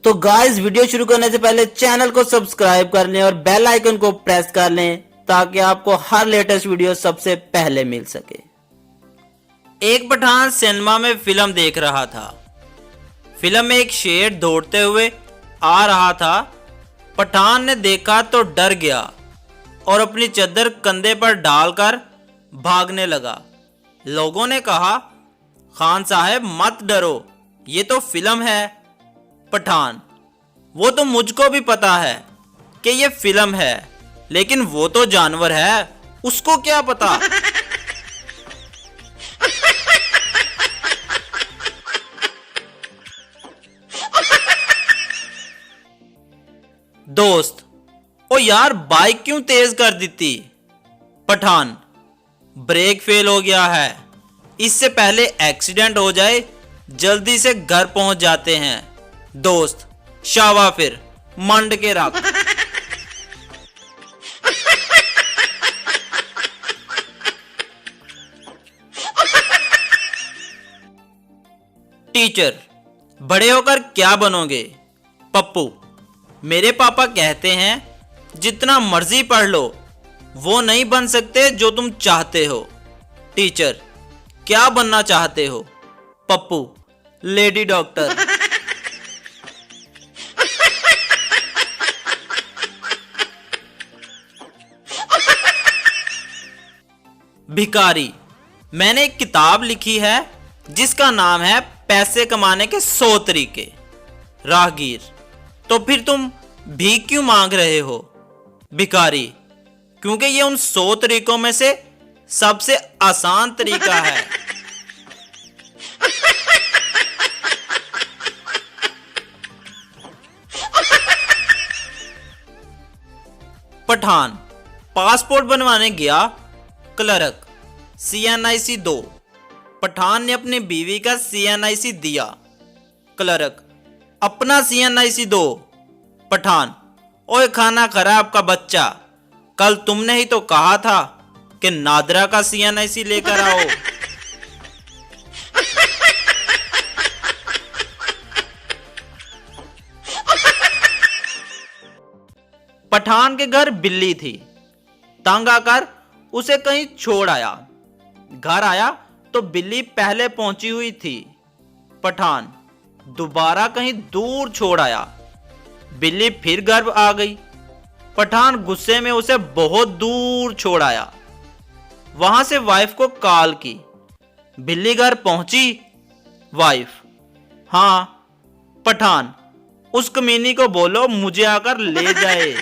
तो guys video शुरू करने से पहले चैनल को सब्सक्राइब कर लें और बेल आइकन को प्रेस कर लें ताकि आपको हर लेटेस्ट वीडियो सबसे पहले मिल सके। एक पठान सिनेमा में फिल्म देख रहा था। फिल्म में एक शेर दौड़ते हुए आ रहा था। पठान ने देखा तो डर गया और अपनी चद्दर कंधे पर डालकर भागने लगा। लोगों ने कहा, खान साहब मत डरो, ये तो फिल्म है। पठान, वो तो मुझको भी पता है कि ये फिल्म है, लेकिन वो तो जानवर है, उसको क्या पता। दोस्त, ओ यार बाइक क्यों तेज कर दी? पठान, ब्रेक फेल हो गया है, इससे पहले एक्सीडेंट हो जाए, जल्दी से घर पहुंच जाते हैं। दोस्त, शावा फिर मंड के रख। टीचर, बड़े होकर क्या बनोगे? पप्पू, मेरे पापा कहते हैं जितना मर्जी पढ़ लो, वो नहीं बन सकते जो तुम चाहते हो। टीचर, क्या बनना चाहते हो? Pappu, lady doctor. भिखारी, मैंने एक किताब लिखी है जिसका नाम है पैसे कमाने के 100 तरीके। राहगीर, तो फिर तुम भीख क्यों मांग रहे हो? भिखारी, क्योंकि ये उन 100 तरीकों में से सबसे आसान तरीका है। पठान, पासपोर्ट बनवाने गया। क्लर्क, CNIC दो। पठान ने अपनी बीवी का CNIC दिया। क्लर्क, अपना CNIC दो। पठान, ओए खाना खराब का बच्चा, कल तुमने ही तो कहा था कि नादरा का CNIC लेकर आओ। पठान के घर बिल्ली थी। तंग आकर उसे कहीं छोड़ आया। घर आया तो बिल्ली पहले पहुंची हुई थी। पठान दोबारा कहीं दूर छोड़ आया। बिल्ली फिर घर आ गई। पठान गुस्से में उसे बहुत दूर छोड़ आया। वहां से वाइफ को कॉल की। बिल्ली घर पहुंची। वाइफ, हाँ। पठान, उस कमीनी को बोलो मुझे आकर ले जाए।